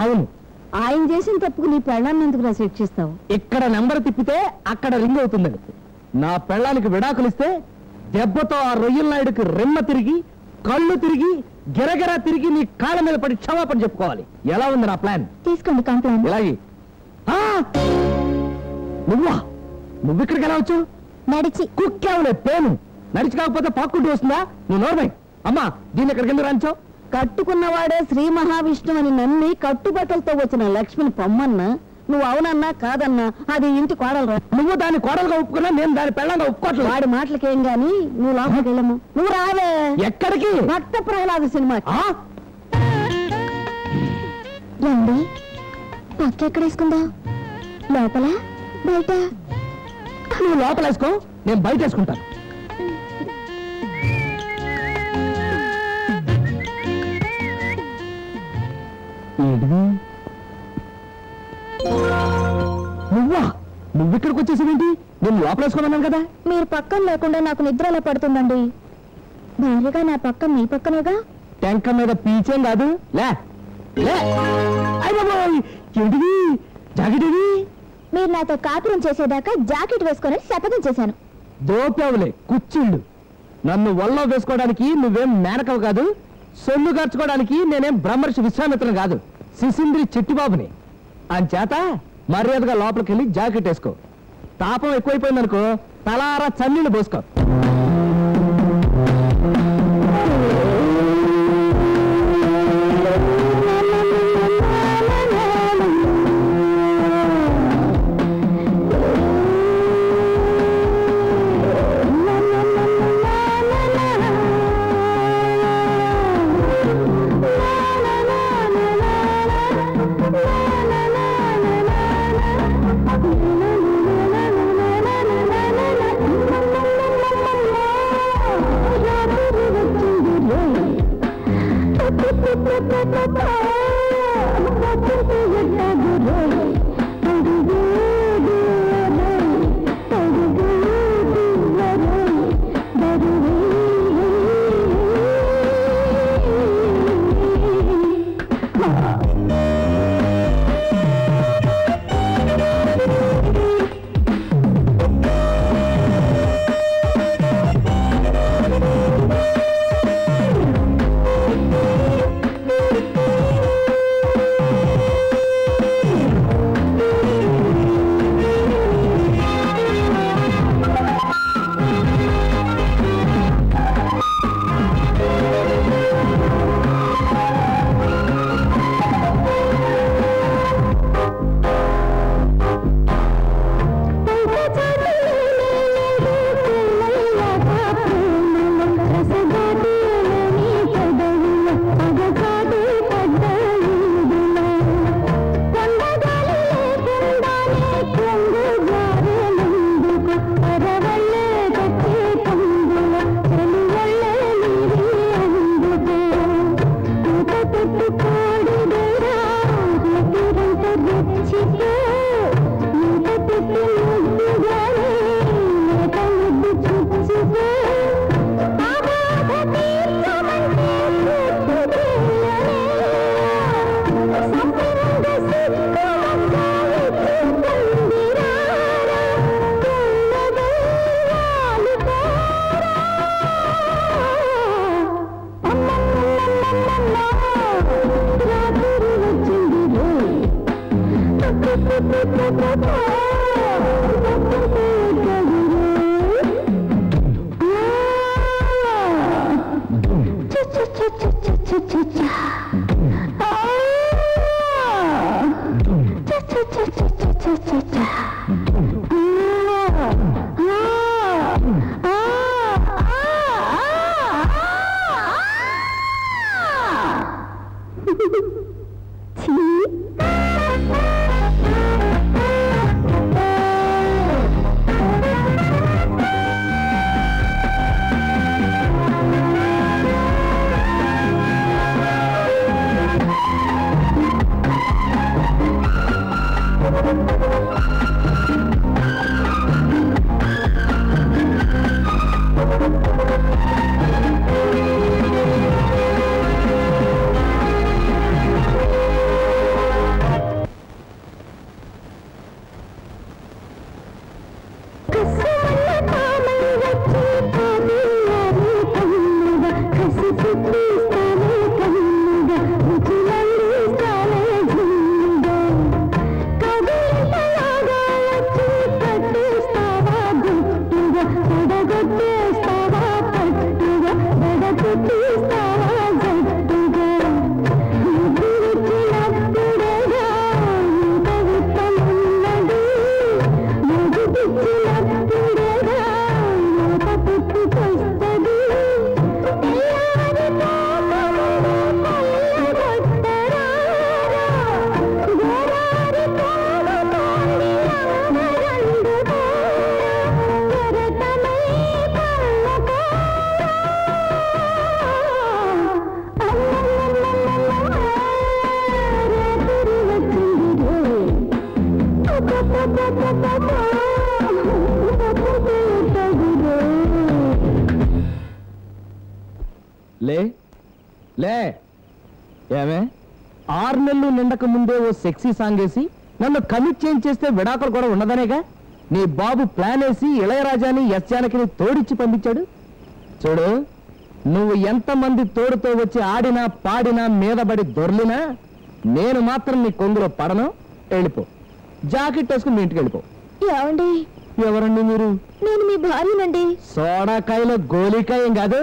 అవును. ఆయన చేసిన తప్పుకు నీ పెళ్ళాన్ని ఎందుకు శిక్షిస్తావు? ఇక్కడ నెంబర్ తిప్పితే అక్కడ రింగ్ అవుతుందని. నా పెళ్ళానికి విడాకులు ఇస్తే దెబ్బతో ఆ రొయ్యల నాయుడికి రెమ్మ తిరిగి కళ్ళు తిరిగి గిరగిరా తిరిగి నీ కాళ్ళ మీద పడి క్షమాపణ చెప్పుకోవాలి. ఎలా ఉంది నా ప్లాన్? తీసుకోండి కంప్లైంట్. ఇలాగే. నువ్వు ఇక్కడికి ఎలా వచ్చావు? నడిచి. కుక్కేవలే పేను. నడిచి కాకపోతే పాక్కుంటూ వస్తుందా? నువ్వు నోర్మై. అమ్మా, దీన్ని ఎక్కడికి ఎందుకు రాంచావు? కట్టుకున్నవాడే శ్రీ మహావిష్ణువు అని నమ్మి కట్టుబట్టలతో వచ్చిన లక్ష్మిని పొమ్మన్నా నువ్వు అవునన్నా కాదన్నా అది ఇంటి కోడలు. నువ్వు దాన్ని కోడలుగా ఒప్పుకున్నా, నేను దాని పెళ్ళంగా ఒప్పుకోవట్లేదు. వాడి మాటలకేం గాని నువ్వు లోపలికి వెళ్ళము. నువ్వు రావే. ఎక్కడికి? భక్త ప్రహ్లాద సినిమా. రండి, పక్క ఎక్కడ వేసుకుందా? లోపల బయట? నువ్వు లోపల వేసుకో, నేను బయట వేసుకుంటాను. నువ్విక్కడికి వచ్చేసేంటి? నేను లోపల వేసుకోమన్నాను కదా. మీరు పక్కన లేకుండా నాకు నిద్ర ఎలా పడుతుందండి? భార్యగా నా పక్క మీ పక్కనేగా. టెంక మీద పీచేం కాదు. జాకెట్. మీరు నాతో కాపురం చేసేదాకా జాకెట్ వేసుకొని శపథం చేశాను. దోపేవులే కుచ్చిళ్ళు. నన్ను వల్ల వేసుకోవడానికి నువ్వేం మేనకవు కాదు. సొల్లు ఖర్చుకోవడానికి నేనేం బ్రహ్మర్షి విశ్వామిత్రం కాదు, శిశింద్రి చిట్టిబాబుని. అంచేత మర్యాదగా లోపలికి వెళ్ళి జాకెట్ వేసుకో. తాపం ఎక్కువైపోయిందనుకో తలారా చన్నీళ్ళు పోసుకో. లే లే ఏమే 6 నెలలు నిండక ముందే ఓ సెక్సీ సాంగ్ వేసి నన్ను కమిట్ చేస్తే విడాకులు కూడా ఉండదనేగా నీ బాబు ప్లాన్ వేసి ఇళయరాజాని ఎస్ జానకిని తోడిచ్చి పంపించాడు. చూడు, నువ్వు ఎంతమంది తోడుతో వచ్చి ఆడినా పాడినా మీదబడి దొర్లినా నేను మాత్రం నీ కొంగులో పడను. వెళ్ళిపో, జాకెట్ వేసుకుని మీ ఇంటికి వెళ్ళిపో. ఏమండి? ఎవరండి మీరు? నేను మీ భార్యనండి. సోడాకాయలో గోలికాయ ఏం కాదు.